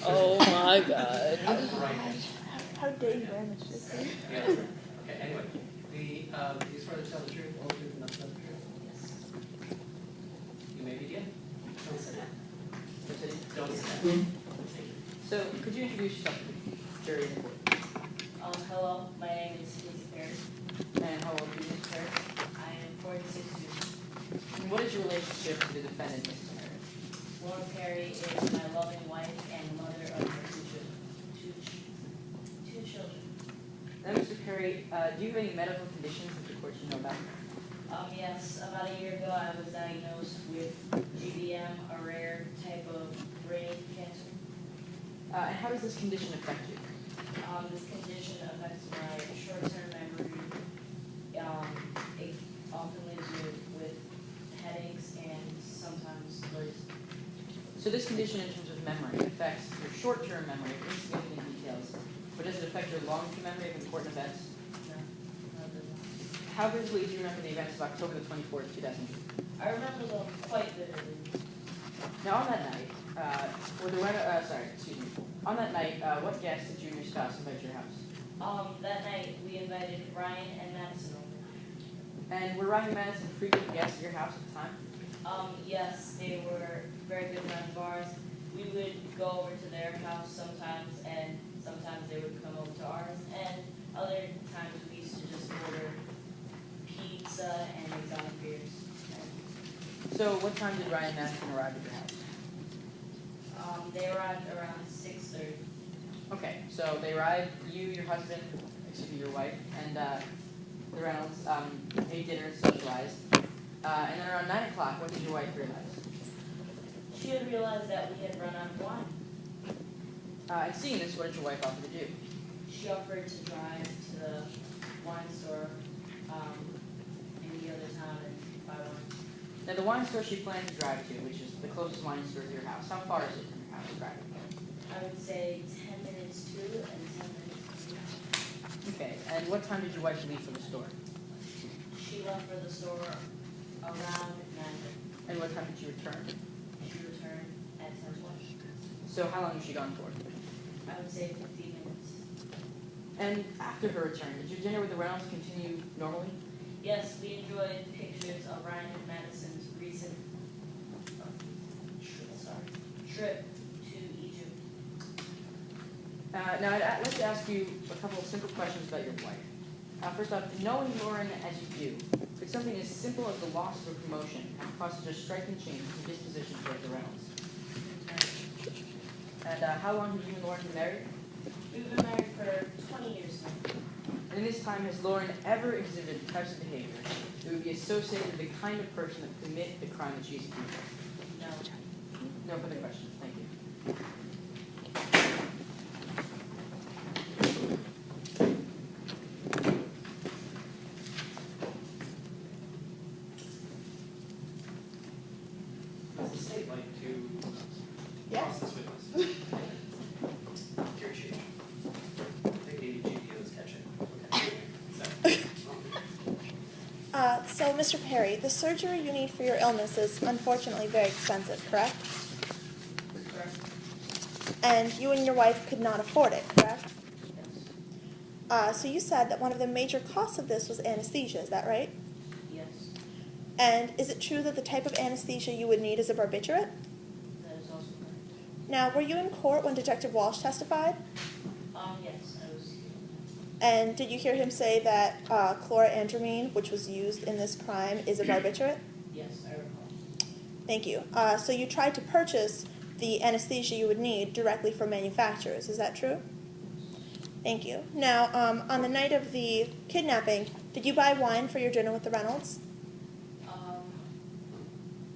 Oh my God. How dare you damage this? Yeah. Okay, anyway, you swear to tell the truth, all the truth, and nothing but the truth? Yes. You may begin. Don't sit down. Don't sit down. So, could you introduce yourself to the jury and the court? Hello, my name is Lisa Perry. And how old are you, Ms. Perry? I am 46 years. And what is your relationship to the defendant, Mrs. Perry? Laura Perry is my loving wife and mother of my two children. Now, Mr. Perry, do you have any medical conditions that the court should know about? Yes, about a year ago I was diagnosed with GBM, a rare type of brain cancer. And how does this condition affect you? This condition affects my short-term memory. It often leaves me with headaches and sometimes blurs. So this condition in terms of memory affects your short-term memory of insignificant details, but does it affect your long-term memory of important events? No, it doesn't. How vividly do you remember the events of October the 24th, 2002? I remember them quite vividly. Now, on that night, on that night, what guests did you and your spouse invite to your house? That night we invited Ryan and Madison over. And were Ryan and Madison frequent guests at your house at the time? Yes, they were very good friends of ours. We would go over to their house sometimes, and sometimes they would come over to ours, and other times we used to just order pizza and exotic beers. So what time did Ryan and Madison arrive at your house? They arrived around 6:30. Okay, so they arrived, you, your husband, your wife, and the Reynolds ate dinner and socialized. And then around 9 o'clock, what did your wife realize? She had realized that we had run out of wine. And seeing this, what did your wife offer to do? She offered to drive to the wine store in the other town and buy wine. Now, the wine store she planned to drive to, which is the closest wine store to your house, how far is it from your house driving? I would say 10 minutes to and 10 minutes to. Okay, and what time did your wife leave for the store? She left for the store around 9. And what time did she return? She returned at 10:20. So how long was she gone for? I would say 15 minutes. And after her return, did your dinner with the Reynolds continue normally? Yes, we enjoyed pictures of Ryan and Madison's recent trip to Egypt. Now, I'd like to ask you a couple of simple questions about your wife. First off, knowing Lauren as you do, could something as simple as the loss of a promotion have caused such a striking change in disposition towards the Reynolds? And how long have you and Lauren been married? We've been married for 20 years now. And in this time, has Lauren ever exhibited types of behavior that would be associated with the kind of person that would commit the crime that she's accused of? No. No further questions. Thank you. Does the state like to Yes. process with us? Gary Sheehan. I think the GPOs catch it. Okay. So, Mr. Perry, the surgery you need for your illness is unfortunately very expensive, correct? Correct. And you and your wife could not afford it, correct? Yes. So you said that one of the major costs of this was anesthesia, is that right? Yes. And is it true that the type of anesthesia you would need is a barbiturate? That is also correct. Now, were you in court when Detective Walsh testified? Yes, I was. And did you hear him say that chlorandramine, which was used in this crime, is a barbiturate? Yes, I recall. Thank you. So you tried to purchase the anesthesia you would need directly from manufacturers, is that true? Thank you. Now, on the night of the kidnapping, did you buy wine for your dinner with the Reynolds?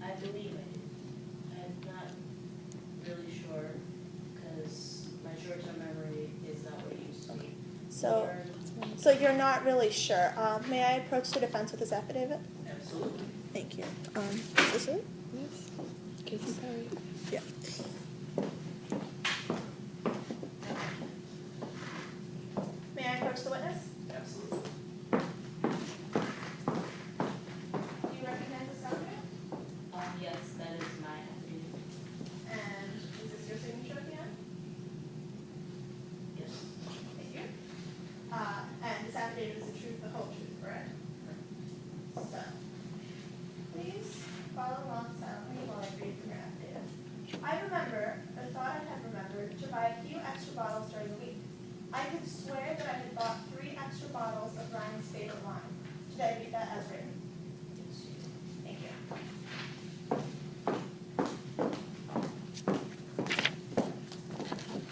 I believe I did. I'm not really sure because my short-term memory is not what it used to be. So you're not really sure. May I approach the defense with this affidavit? Absolutely. Thank you. Is this it? Yes. Casey Perry. Yeah. May I approach the witness? Absolutely. Do you recognize this document? Yes, that is my affidavit. And is this your signature again? please follow along silently while I read from your affidavit. I remember, or thought I had remembered, to buy a few extra bottles during the week. I could swear that I had bought 3 extra bottles of Ryan's favorite wine. Did I read that as written? Thank you.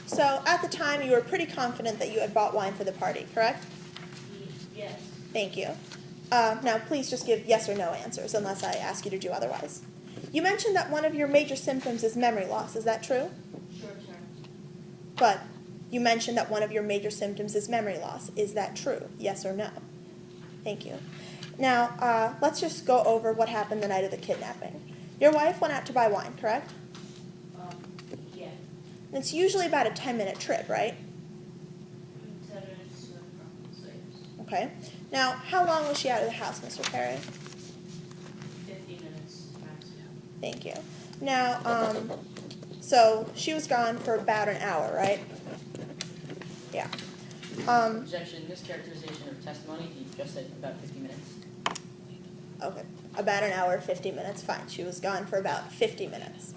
So at the time, you were pretty confident that you had bought wine for the party, correct? Yes. Thank you. Now, please just give yes or no answers unless I ask you to do otherwise. You mentioned that one of your major symptoms is memory loss. Is that true? Short term. But you mentioned that one of your major symptoms is memory loss. Is that true? Yes or no? Thank you. Now, let's just go over what happened the night of the kidnapping. Your wife went out to buy wine, correct? Yeah. It's usually about a 10-minute trip, right? 10 minutes from Slayers. Okay. Now, how long was she out of the house, Mr. Perry? 50 minutes maximum. Thank you. Now, so she was gone for about an hour, right? Yeah. Objection, mischaracterization of testimony, he just said about 50 minutes. Okay. About an hour, 50 minutes. Fine. She was gone for about 50 minutes.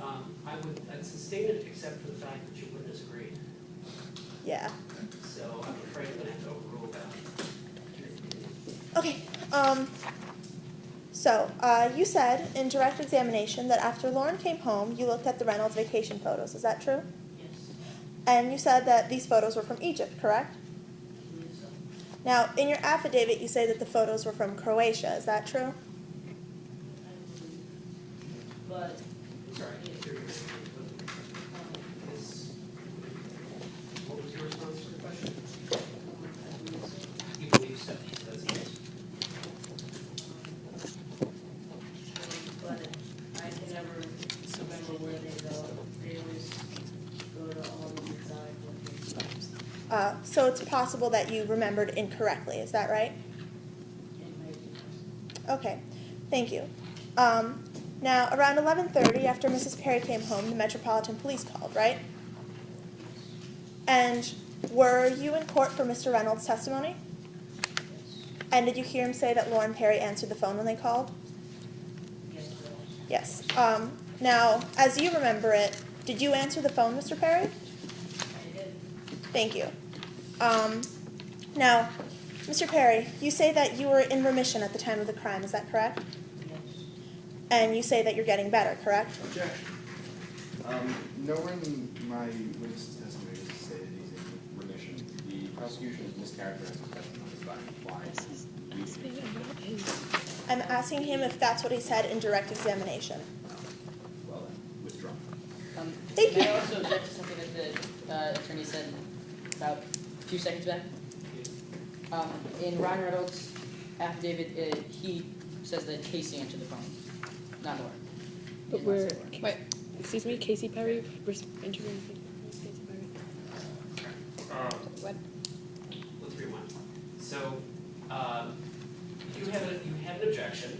I'd sustain it except for the fact that your witness agreed. Yeah. So I'm afraid I'm gonna have to overrule that. Okay. So, you said in direct examination that after Lauren came home, you looked at the Reynolds vacation photos. Is that true? Yes. And you said that these photos were from Egypt, correct? I believe so. Now, in your affidavit, you say that the photos were from Croatia. Is that true? I believe. But, Sorry, I can't hear you. What was your response to the question? I believe so. You believe so, that's yes. But I can never remember where they go. They always go to all the exotic locations. So it's possible that you remembered incorrectly. Is that right? It may be possible. Okay. Thank you. Now, around 11:30, after Mrs. Perry came home, the Metropolitan Police called, right? And were you in court for Mr. Reynolds' testimony? Yes. And did you hear him say that Lauren Perry answered the phone when they called? Yes, it was. Yes. Now, as you remember it, did you answer the phone, Mr. Perry? I did. Thank you. Now, Mr. Perry, you say that you were in remission at the time of the crime. Is that correct? Yes. And you say that you're getting better, correct? Objection. Nowhere in my witness's testimony does it say that he's in remission. The prosecution has mischaracterized his testimony by implying Asking about his. I'm asking him if that's what he said in direct examination. well then, withdrawn. Thank May you. I also object to something that the attorney said about a few seconds back? In Ryan Reynolds' affidavit, he says that Casey answered the phone, not Lauren. But He did not we're. say Lauren. Wait, excuse me, Casey Perry? Interviewing Casey Perry. What? Let's rewind. So, you had an objection.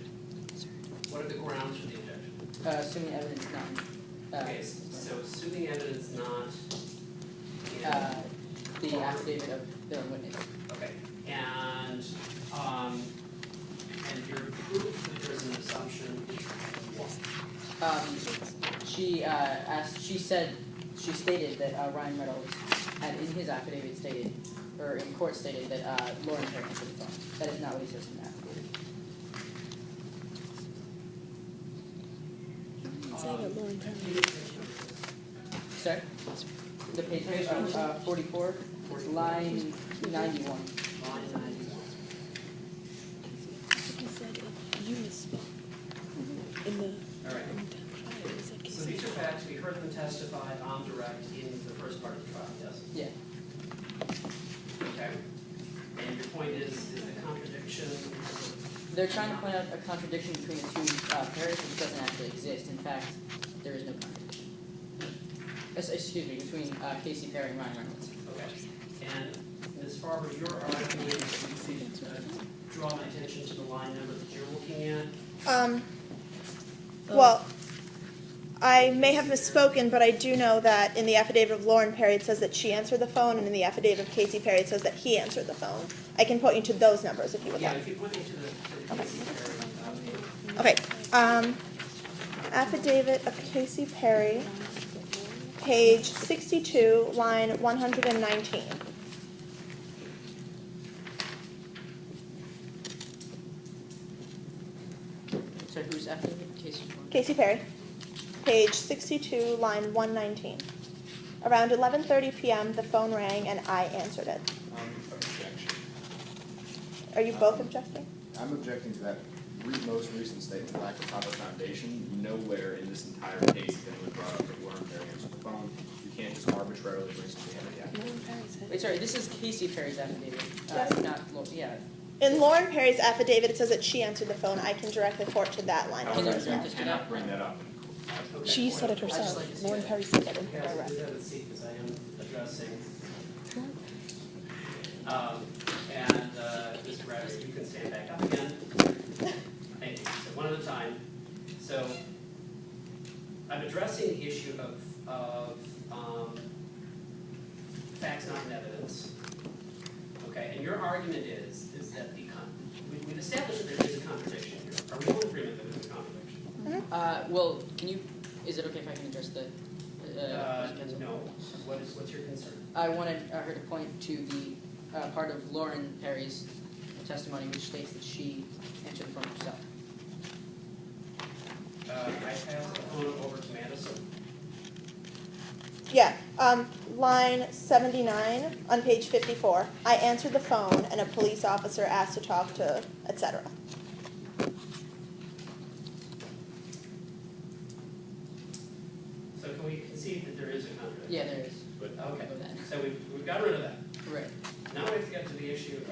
What are the grounds for the objection? Assuming evidence not, Okay, so assuming evidence not in, the affidavit of their own witness. okay, and your proof that there's an assumption, She stated that Ryan Reynolds had in his affidavit stated, or in court stated that Lauren Perry answered the phone. That is not what he says in the affidavit. Say that Lauren Perry. Sorry? The page, 44, it's line 91. line 91. He said you misspoke. In the. All right. in the trial, he said So Casey. these are facts, we heard them testify on direct in the first part of the trial, yes? Yeah. Okay. And your point is the contradiction, They're trying to point out a contradiction between the two pairs, which doesn't actually exist. In fact, there is no contradiction. Excuse me, between Casey Perry and Ryan Reynolds. okay. And Ms. Farber, you're arguing that you draw my attention to the line number that you're looking at. Well, I may have misspoken, but I do know that in the affidavit of Lauren Perry, it says that she answered the phone, and in the affidavit of Casey Perry, it says that he answered the phone. I can point you to those numbers if you would Yeah, like. if you point me to the Casey Perry, Okay. Affidavit of Casey Perry, page 62, line 119. So who's affidavit? Casey. Casey Perry, page 62, line 119. Around 11:30 p.m., the phone rang and I answered it. Objection. Are you both objecting? I'm objecting to that most recent statement, lack of proper foundation. Nowhere in this entire case has anyone brought up that Lauren Perry answered the phone. You can't just arbitrarily bring something out of the affidavit. Wait, sorry, this is Casey Perry's affidavit, Yes. not, yeah. In Lauren Perry's affidavit, it says that she answered the phone. I can directly report to that line. Can you However, direct us you to cannot that? bring that up. Okay. She said it I'd just herself. like to see Lauren that. Perry said that in her Guys, direct. please have a seat, because I am addressing. Mr. Rabbit, you can stand back up again. Thank you. So one at a time. So I'm addressing the issue of facts not in evidence. Okay, and your argument is that we've established that there is a contradiction here. Are we all in agreement that there's a contradiction? Well, is it okay if I can address the, council? No. What's your concern? I wanted her to point to the part of Lauren Perry's testimony which states that she answered the phone herself. I pass the phone over to Madison. Yeah, line 79 on page 54. I answered the phone and a police officer asked to talk to, etc. So can we concede that there is a contradiction? Yeah, there is. Okay, Of that. so we've got rid of that. Right. Now we have to get to the issue of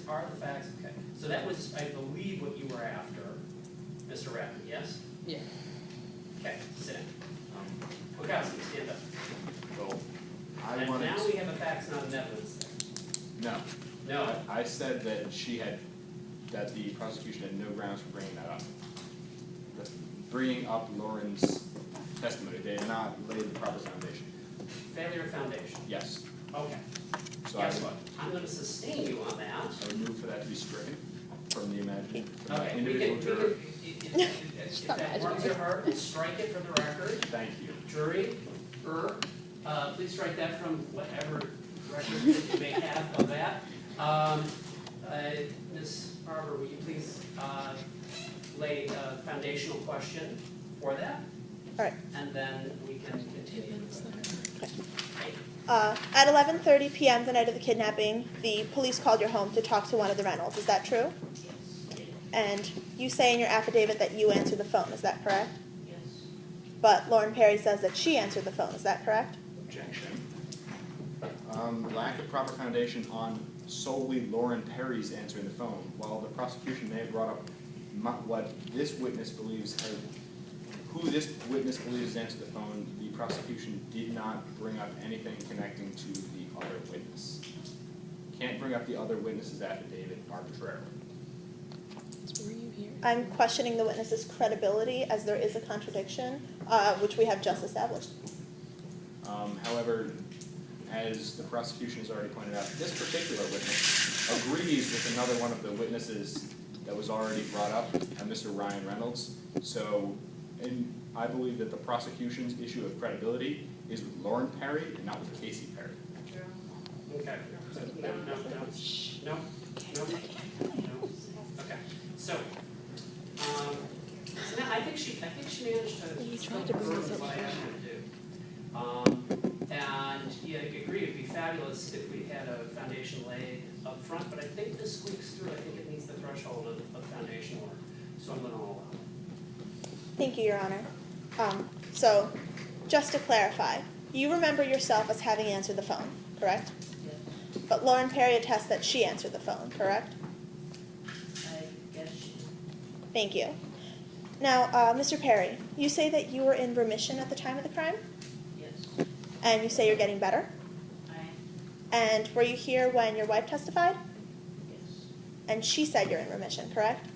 are the facts, okay. So that was, I believe, what you were after, Mr. Rappin, yes? Yeah. Okay, sit down. Wachowski, stand up. Well, I And wanted now we have a facts not in evidence there. No. No, I said that that the prosecution had no grounds for bringing that up. Bringing up Lauren's testimony, they had not laid the proper foundation. failure of foundation. Yes. Okay, So guess what? I'm gonna sustain you on that. I would move for that to be stricken from the imagined, from Okay, the we individual can, juror. if that warrants your heart, strike it for the record. Thank you. Jury, please strike that from whatever record you may have of that. Ms. Barber, will you please lay a foundational question for that? All right. And then we can continue. At 11:30 p.m. the night of the kidnapping, the police called your home to talk to one of the Reynolds. Is that true? And you say in your affidavit that you answered the phone. Is that correct? Yes. But Lauren Perry says that she answered the phone. Is that correct? Objection. Lack of proper foundation on solely Lauren Perry's answering the phone. While the prosecution may have brought up what this witness believes, who this witness believes answered the phone, the prosecution did not bring up anything connecting to the other witness. Can't bring up the other witness's affidavit arbitrarily. Were you here? I'm questioning the witness's credibility as there is a contradiction, which we have just established. However, as the prosecution has already pointed out, this particular witness agrees with another one of the witnesses that was already brought up, Mr. Ryan Reynolds. So, I believe that the prosecution's issue of credibility is with Lauren Perry and not with Casey Perry. Okay. No. Okay. So now I think she managed to. You tried to bring this up. What I asked her to do. And yeah, I agree, it'd be fabulous if we had a foundation laid up front, but I think this squeaks through. I think it meets the threshold of foundation work. So I'm gonna allow it. Thank you, Your Honor. So, just to clarify, you remember yourself as having answered the phone, correct? Yes. But Lauren Perry attests that she answered the phone, correct? I guess she. Thank you. Now, Mr. Perry, you say that you were in remission at the time of the crime, Yes. and you say you're getting better? I am. And were you here when your wife testified? Yes. And she said you're in remission, correct?